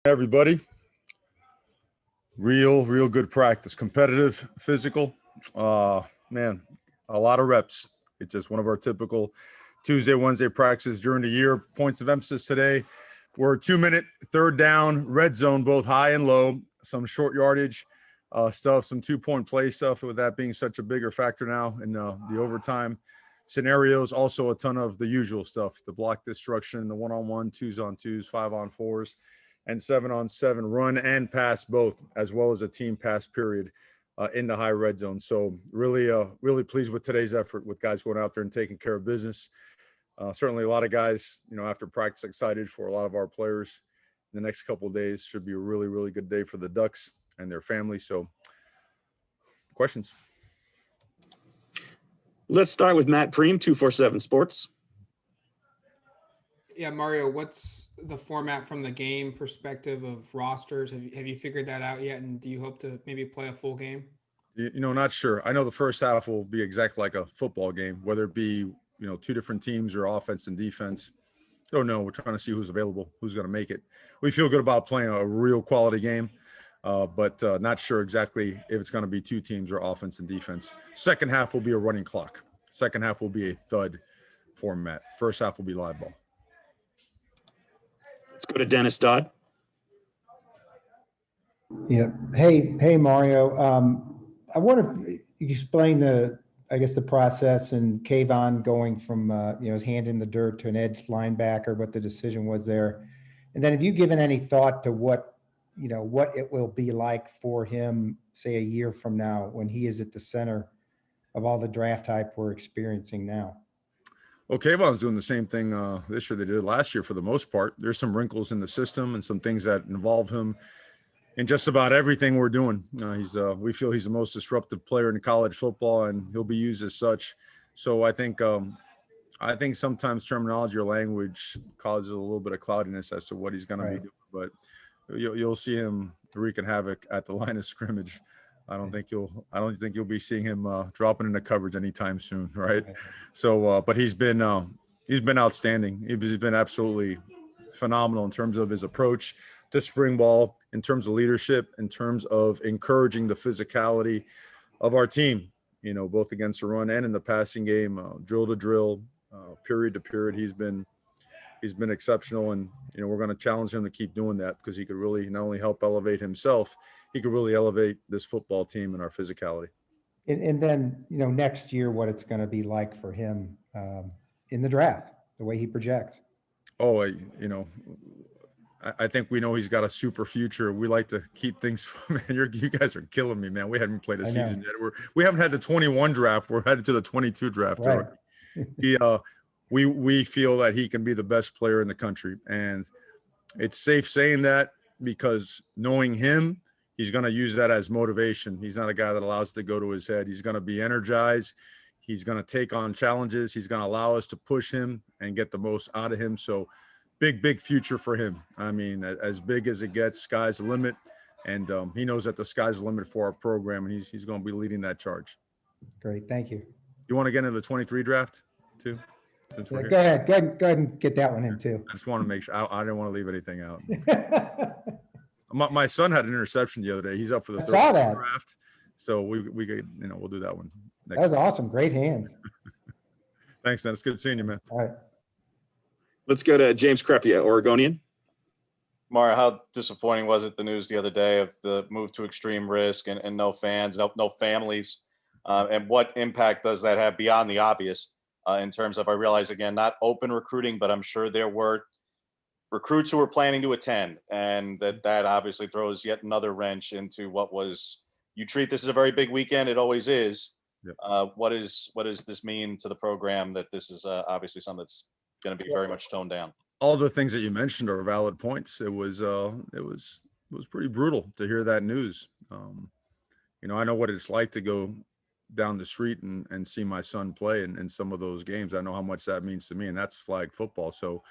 Everybody, real good practice, competitive, physical. Man, a lot of reps. It's just one of our typical Tuesday, Wednesday practices during the year. Points of emphasis today were 2 minute, third down, red zone, both high and low, some short yardage stuff, some 2 point play stuff, with that being such a bigger factor now in the overtime scenarios. Also a ton of the usual stuff, the block destruction, the one-on-one, twos-on-twos, five-on-fours, and 7-on-7 run and pass both, as well as a team pass period in the high red zone. So really pleased with today's effort, with guys going out there and taking care of business. Certainly a lot of guys, after practice, excited for a lot of our players. In the next couple of days should be a really good day for the Ducks and their families. So questions? Let's start with Matt Preem, 247 Sports. Yeah, Mario, what's the format from the game perspective of rosters? Have you figured that out yet? And do you hope to maybe play a full game? Not sure. I know the first half will be exactly like a football game, whether it be, two different teams or offense and defense. Don't know. We're trying to see who's available, who's going to make it. We feel good about playing a real quality game, but not sure exactly if it's going to be two teams or offense and defense. Second half will be a running clock. Second half will be a thud format. First half will be live ball. Let's go to Dennis Dodd. Yeah. Hey, Mario. I wonder if you explain the process and Kayvon going from, his hand in the dirt to an edge linebacker, what the decision was there. And then have you given any thought to what it will be like for him, say, a year from now, when he is at the center of all the draft hype we're experiencing now? Well, Kayvon's doing the same thing this year they did last year for the most part. There's some wrinkles in the system and some things that involve him in just about everything we're doing. We feel he's the most disruptive player in college football, and he'll be used as such. So I think sometimes terminology or language causes a little bit of cloudiness as to what he's going to be doing. But you'll see him wreaking havoc at the line of scrimmage. I don't think you'll be seeing him dropping into coverage anytime soon, right? So, but he's been outstanding. He's been absolutely phenomenal in terms of his approach to spring ball, in terms of leadership, in terms of encouraging the physicality of our team. Both against the run and in the passing game, drill to drill, period to period. He's been exceptional, and we're going to challenge him to keep doing that, because he could really not only help elevate himself, he could really elevate this football team and our physicality. And then, next year, what it's going to be like for him in the draft, the way he projects. Oh, I think we know he's got a super future. We like to keep things, man, you guys are killing me, man. We haven't played a season yet. We haven't had the 21 draft. We're headed to the 22 draft. Right. We feel that he can be the best player in the country. And it's safe saying that, because knowing him, he's going to use that as motivation. He's not a guy that allows it to go to his head. He's going to be energized. He's going to take on challenges. He's going to allow us to push him and get the most out of him. So big future for him. I mean, as big as it gets, sky's the limit. And he knows that the sky's the limit for our program, and he's going to be leading that charge. Great. Thank you. You want to get into the 23 draft too? Since we're here? Go ahead and get that one in too. I just want to make sure. I didn't want to leave anything out. My son had an interception the other day. He's up for the third draft. So we could, we'll do that one next. That was awesome. Great hands. Thanks, Dennis. Good seeing you, man. All right. Let's go to James Crepia, Oregonian. Mario, how disappointing was it, the news the other day of the move to extreme risk and no fans, no families? And what impact does that have beyond the obvious in terms of, I realize, again, not open recruiting, but I'm sure there were recruits who were planning to attend, and that obviously throws yet another wrench into what was, you treat this as a very big weekend. It always is. Yep. What does this mean to the program, that this is obviously something that's going to be very much toned down? All the things that you mentioned are valid points. It was pretty brutal to hear that news. I know what it's like to go down the street and see my son play in some of those games. I know how much that means to me, and that's flag football. So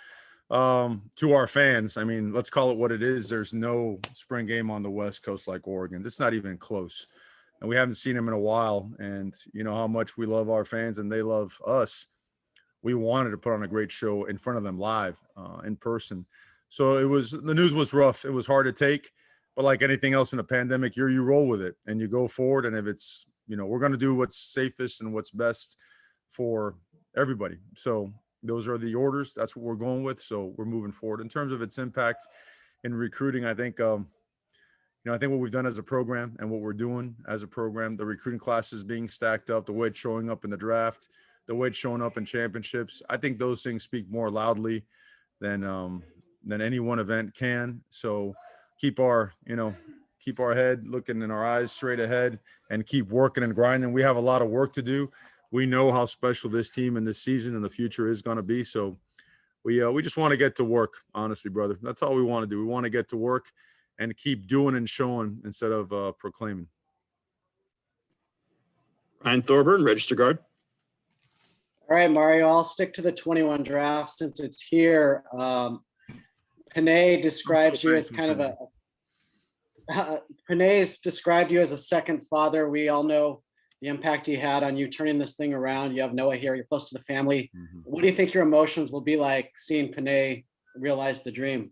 to our fans, I mean, let's call it what it is. There's no spring game on the West Coast like Oregon. It's not even close. And we haven't seen them in a while. And you know how much we love our fans and they love us. We wanted to put on a great show in front of them live, in person. So the news was rough. It was hard to take, but like anything else in a pandemic, you roll with it and you go forward. And if it's, we're going to do what's safest and what's best for everybody. So those are the orders. That's what we're going with. So we're moving forward. In terms of its impact in recruiting, I think, I think what we've done as a program and what we're doing as a program, the recruiting classes being stacked up, the way it's showing up in the draft, the way it's showing up in championships, I think those things speak more loudly than any one event can. So keep our head looking in our eyes straight ahead and keep working and grinding. We have a lot of work to do. We know how special this team and this season and the future is going to be. So we just want to get to work, honestly, brother. That's all we want to do. We want to get to work and keep doing and showing instead of proclaiming. Ryan Thorburn, register guard. All right, Mario, I'll stick to the 21 draft since it's here. Panay describes you as kind of Panay's described you as a second father. We all know the impact he had on you turning this thing around. You have Noah here, you're close to the family. Mm-hmm. What do you think your emotions will be like seeing Panay realize the dream?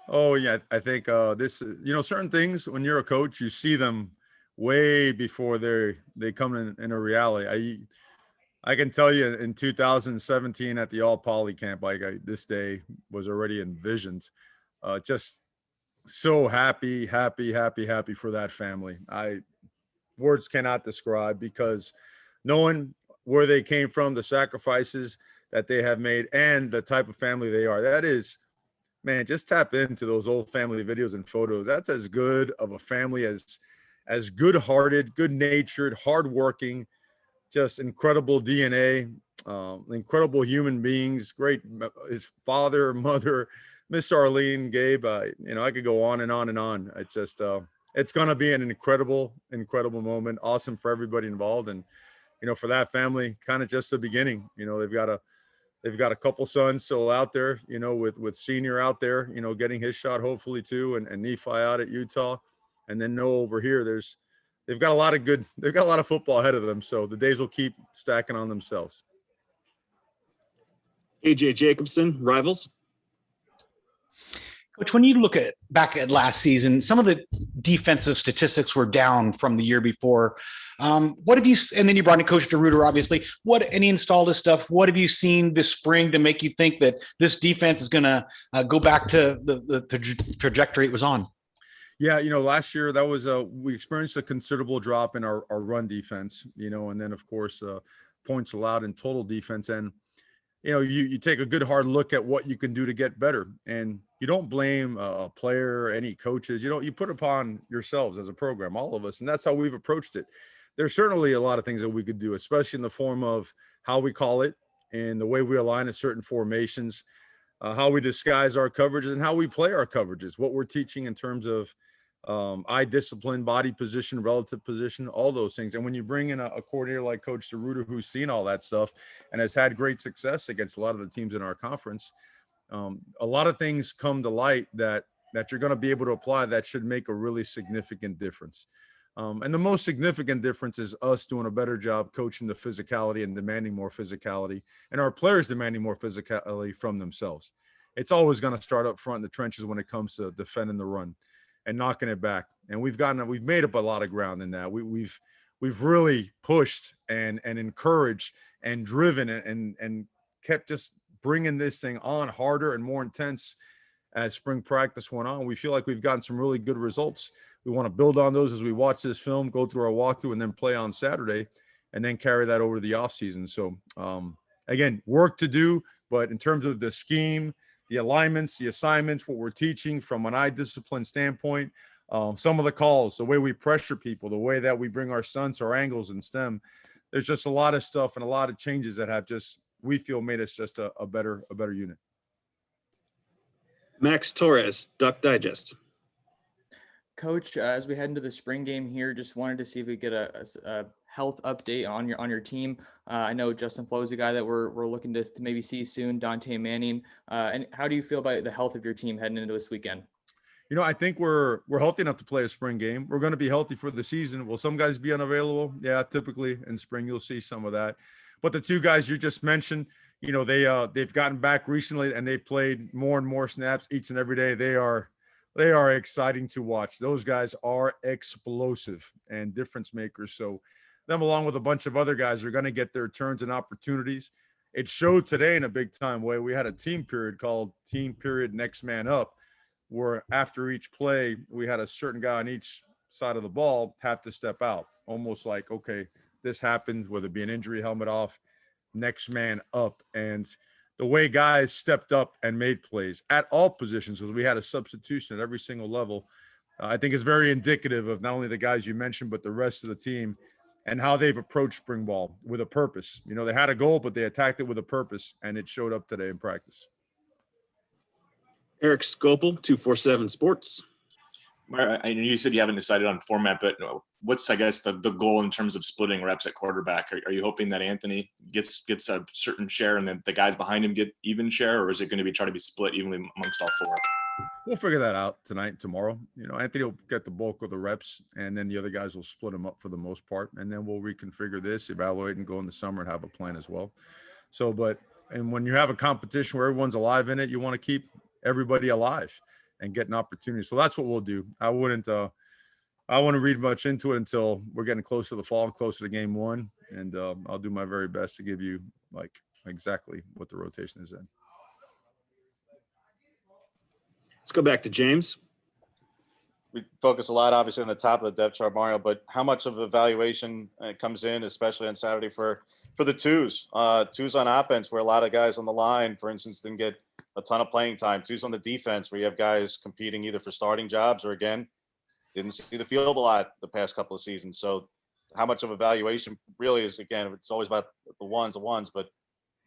Oh yeah, I think this, certain things when you're a coach, you see them way before they come in a reality. I can tell you in 2017 at the All Poly camp, this day was already envisioned. Just so happy for that family. Words cannot describe, because knowing where they came from, the sacrifices that they have made, and the type of family they are. That is, man, just tap into those old family videos and photos. That's as good of a family as good-hearted, good-natured, hardworking, just incredible DNA, incredible human beings, great, his father, mother, Miss Arlene, Gabe, I could go on and on and on. It's just, it's going to be an incredible moment. Awesome for everybody involved. And, for that family, kind of just the beginning. They've got a couple sons still out there, with Senior out there, getting his shot hopefully too, and Nephi out at Utah. And then Noah over here, they've got a lot of football ahead of them. So the days will keep stacking on themselves. AJ Jacobson, rivals. Coach, when you look back at last season, some of the defensive statistics were down from the year before. What have you, and then you brought in Coach DeRuiter, obviously, and he installed his stuff. What have you seen this spring to make you think that this defense is going to go back to the trajectory it was on? Yeah, last year that was we experienced a considerable drop in our run defense, and then of course points allowed in total defense. And you take a good hard look at what you can do to get better, and you don't blame a player or any coaches. You put upon yourselves as a program, all of us, and that's how we've approached it. There's certainly a lot of things that we could do, especially in the form of how we call it and the way we align at certain formations, how we disguise our coverages and how we play our coverages, what we're teaching in terms of eye discipline, body position, relative position, all those things. And when you bring in a coordinator like Coach DeRuiter, who's seen all that stuff and has had great success against a lot of the teams in our conference, a lot of things come to light that you're going to be able to apply that should make a really significant difference. And the most significant difference is us doing a better job coaching the physicality and demanding more physicality, and our players demanding more physicality from themselves. It's always going to start up front in the trenches when it comes to defending the run and knocking it back. And we've made up a lot of ground in that. We've really pushed and encouraged and driven and kept just bringing this thing on harder and more intense as spring practice went on. We feel like we've gotten some really good results. We want to build on those as we watch this film, go through our walkthrough, and then play on Saturday, and then carry that over to the offseason. So, again, work to do, but in terms of the scheme, the alignments, the assignments, what we're teaching from an eye discipline standpoint, some of the calls, the way we pressure people, the way that we bring our stunts, our angles and stem, there's just a lot of stuff and a lot of changes that have just, we feel, made us just a better unit. Max Torres, Duck Digest. Coach, as we head into the spring game here, just wanted to see if we get a health update on your team. I know Justin Flo is a guy that we're looking to maybe see soon. Dante Manning, and how do you feel about the health of your team heading into this weekend? I think we're healthy enough to play a spring game. We're going to be healthy for the season. Will some guys be unavailable? Yeah, typically in spring you'll see some of that. But the two guys you just mentioned, they've gotten back recently and they've played more and more snaps each and every day. They are exciting to watch. Those guys are explosive and difference makers. So them along with a bunch of other guys are going to get their turns and opportunities. It showed today in a big time way. We had a team period called Team Period Next Man Up, where after each play, we had a certain guy on each side of the ball have to step out, almost like, okay, this happens, whether it be an injury, helmet off, next man up. And the way guys stepped up and made plays at all positions, because we had a substitution at every single level, I think is very indicative of not only the guys you mentioned, but the rest of the team and how they've approached spring ball with a purpose. They had a goal, but they attacked it with a purpose, and it showed up today in practice. Eric Scopel, 247 Sports. I know you said you haven't decided on format, but what's, I guess, the goal in terms of splitting reps at quarterback? Are you hoping that Anthony gets a certain share and then the guys behind him get even share, or is it going to be try to be split evenly amongst all four? We'll figure that out tonight, tomorrow. Anthony will get the bulk of the reps, and then the other guys will split them up for the most part, and then we'll reconfigure this, evaluate, and go in the summer and have a plan as well. So, and when you have a competition where everyone's alive in it, you want to keep everybody alive and get an opportunity. So that's what we'll do. I wouldn't read much into it until we're getting closer to the fall and closer to game one. And I'll do my very best to give you like exactly what the rotation is in. Let's go back to James. We focus a lot, obviously, on the top of the depth chart, Mario, but how much of evaluation comes in, especially on Saturday for the twos on offense, where a lot of guys on the line, for instance, didn't get a ton of playing time. Twos on the defense, where you have guys competing either for starting jobs or, again, didn't see the field a lot the past couple of seasons. So how much of evaluation really is, again, it's always about the ones, but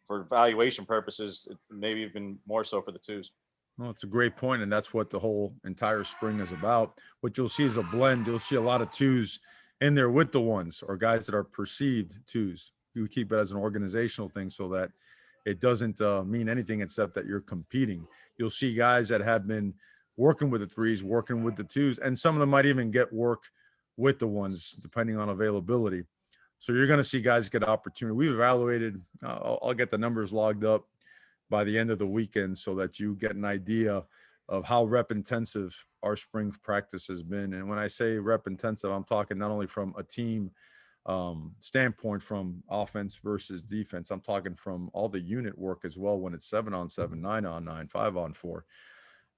for evaluation purposes, maybe even more so for the twos. Well, it's a great point, and that's what the whole entire spring is about. What you'll see is a blend. You'll see a lot of twos in there with the ones, or guys that are perceived twos. You keep it as an organizational thing so that it doesn't mean anything except that you're competing. You'll see guys that have been working with the threes, working with the twos, and some of them might even get work with the ones, depending on availability. So you're going to see guys get opportunity. We've evaluated, I'll get the numbers logged up by the end of the weekend so that you get an idea of how rep intensive our spring practice has been. And when I say rep intensive, I'm talking not only from a team standpoint, from offense versus defense. I'm talking from all the unit work as well. When it's 7-on-7, 9-on-9, 5-on-4,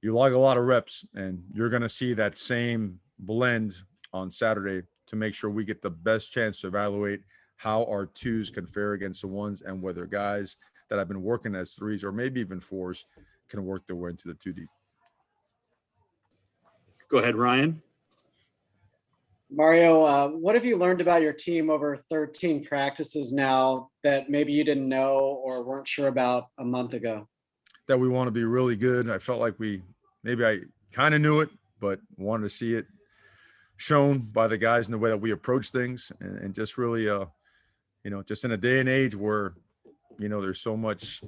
you log a lot of reps, and you're going to see that same blend on Saturday to make sure we get the best chance to evaluate how our twos can fare against the ones, and whether guys that have been working as threes or maybe even fours can work their way into the 2 deep. Go ahead, Ryan. Mario, what have you learned about your team over 13 practices now that maybe you didn't know or weren't sure about a month ago? That we want to be really good. I felt like I kind of knew it, but wanted to see it shown by the guys in the way that we approach things, and just really, just in a day and age where, there's so much,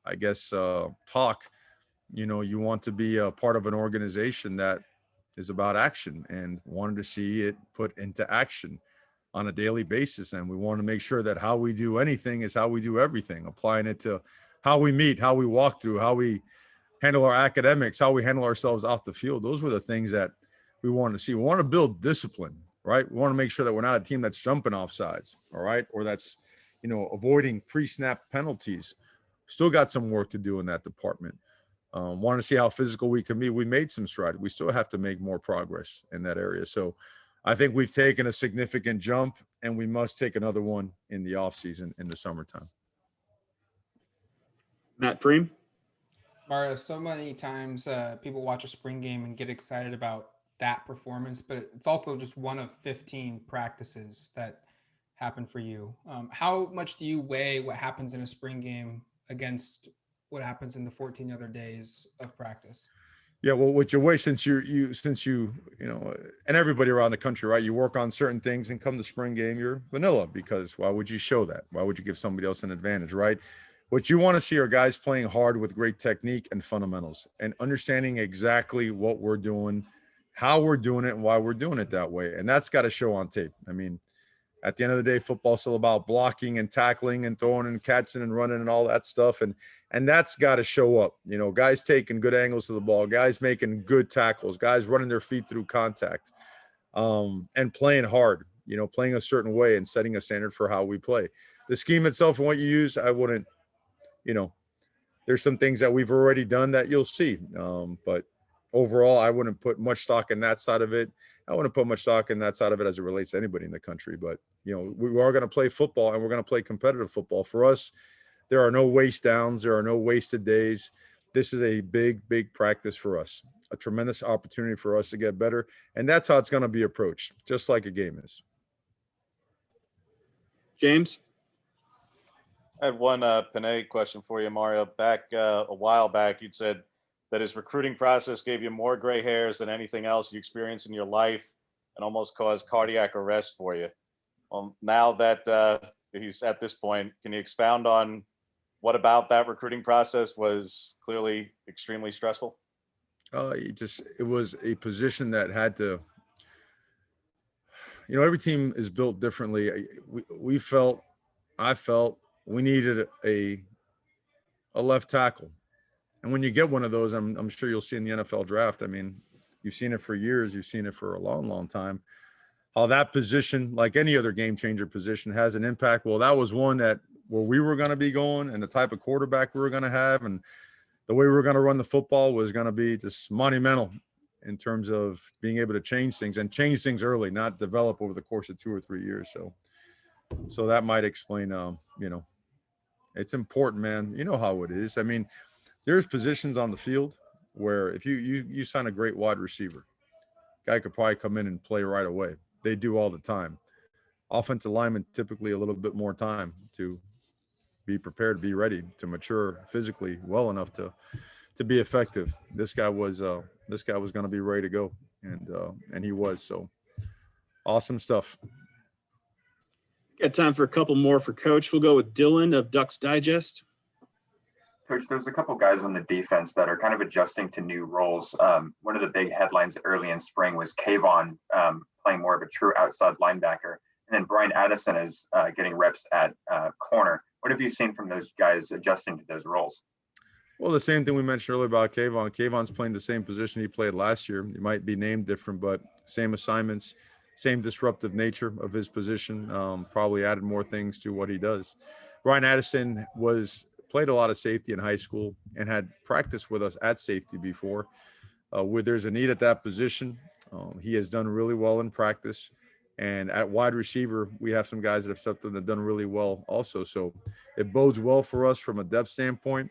I guess, talk, you want to be a part of an organization that is about action, and wanted to see it put into action on a daily basis. And we want to make sure that how we do anything is how we do everything, applying it to how we meet, how we walk through, how we handle our academics, how we handle ourselves off the field. Those were the things that we want to see. We want to build discipline, right? We want to make sure that we're not a team that's jumping off sides, all right? Or that's, avoiding pre-snap penalties. Still got some work to do in that department. Want to see how physical we can be. We made some strides. We still have to make more progress in that area. So I think we've taken a significant jump, and we must take another one in the offseason in the summertime. Matt Preem. Mario, so many times people watch a spring game and get excited about that performance, but it's also just one of 15 practices that happen for you. How much do you weigh what happens in a spring game against what happens in the 14 other days of practice? Yeah, well, what you weigh, since you and everybody around the country, right? You work on certain things, and come the spring game, you're vanilla, because why would you show that? Why would you give somebody else an advantage, right? What you want to see are guys playing hard with great technique and fundamentals, and understanding exactly what we're doing, how we're doing it, and why we're doing it that way. And that's got to show on tape. I mean, At the end of the day, football's still about blocking and tackling and throwing and catching and running and all that stuff. And that's got to show up. You know, guys taking good angles to the ball, guys making good tackles, guys running their feet through contact, and playing hard, you know, playing a certain way and setting a standard for how we play. The scheme itself and what you use, I wouldn't, you know, there's some things that we've already done that you'll see. But overall, I wouldn't put much stock in that side of it. I wouldn't put much stock in that side of it as it relates to anybody in the country. But, you know, we are going to play football, and we're going to play competitive football. For us, there are no waste downs. There are no wasted days. This is a big, big practice for us, a tremendous opportunity for us to get better. And that's how it's going to be approached, just like a game is. James? I had one Panay question for you, Mario. Back a while back, you'd said that his recruiting process gave you more gray hairs than anything else you experienced in your life and almost caused cardiac arrest for you. Now that he's at this point, can you expound on what about that recruiting process was clearly extremely stressful? It was a position that had to, you know, every team is built differently. I felt we needed a left tackle. And when you get one of those, I'm sure you'll see in the NFL draft. I mean, you've seen it for years. You've seen it for a long, long time. How that position, like any other game changer position, has an impact. Well, that was one that where we were going to be going and the type of quarterback we were going to have and the way we were going to run the football was going to be just monumental in terms of being able to change things and change things early, not develop over the course of 2 or 3 years. So that might explain, you know, it's important, man. You know how it is. I mean, there's positions on the field where if you sign a great wide receiver, guy could probably come in and play right away. They do all the time. Offensive linemen typically a little bit more time to be prepared, be ready, to mature physically well enough to be effective. This guy was going to be ready to go, and he was. So awesome stuff. Got time for a couple more for Coach. We'll go with Dylan of Ducks Digest. Coach, there's a couple guys on the defense that are kind of adjusting to new roles. One of the big headlines early in spring was Kayvon playing more of a true outside linebacker. And then Brian Addison is getting reps at corner. What have you seen from those guys adjusting to those roles? Well, the same thing we mentioned earlier about Kayvon. Kayvon's playing the same position he played last year. He might be named different, but same assignments, same disruptive nature of his position. Probably added more things to what he does. Brian Addison played a lot of safety in high school and had practiced with us at safety before. Where there's a need at that position, he has done really well in practice. And at wide receiver, we have some guys that have stepped in and done really well also. So it bodes well for us from a depth standpoint.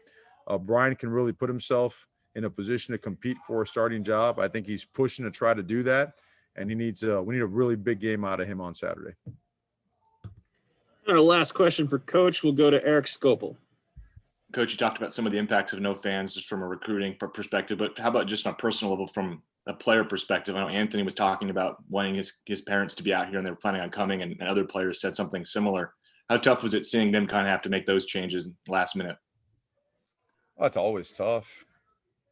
Brian can really put himself in a position to compete for a starting job. I think he's pushing to try to do that. And we need a really big game out of him on Saturday. Our last question for Coach will go to Eric Scopel. Coach, you talked about some of the impacts of no fans just from a recruiting perspective, but how about just on a personal level from a player perspective? I know Anthony was talking about wanting his parents to be out here and they were planning on coming, and other players said something similar. How tough was it seeing them kind of have to make those changes last minute? Well, it's always tough.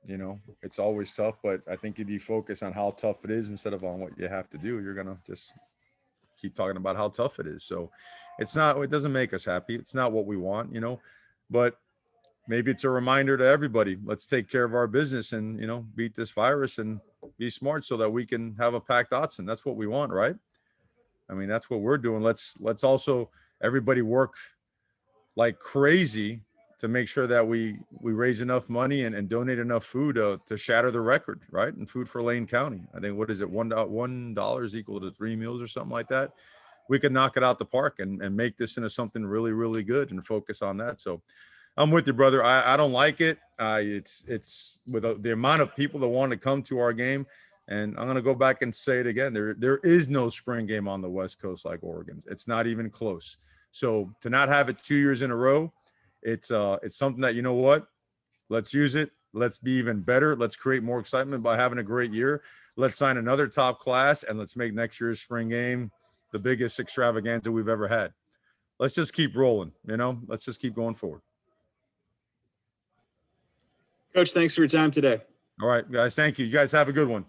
You know, it's always tough, but I think if you focus on how tough it is instead of on what you have to do, you're going to just keep talking about how tough it is. So it doesn't make us happy. It's not what we want, you know, but maybe it's a reminder to everybody, let's take care of our business and, you know, beat this virus and be smart so that we can have a packed Autzen. That's what we want, right? I mean, that's what we're doing. Let's also everybody work like crazy to make sure that we raise enough money and donate enough food to shatter the record, right? And food for Lane County. I think, what is it? $1 equal to 3 meals or something like that. We could knock it out the park and make this into something really, really good and focus on that. So I'm with you, brother. I don't like it. It's with the amount of people that want to come to our game. And I'm going to go back and say it again. There is no spring game on the West Coast like Oregon's. It's not even close. So to not have it 2 years in a row, it's something that, you know what, let's use it. Let's be even better. Let's create more excitement by having a great year. Let's sign another top class and let's make next year's spring game the biggest extravaganza we've ever had. Let's just keep rolling, you know, let's just keep going forward. Coach, thanks for your time today. All right, guys. Thank you. You guys have a good one.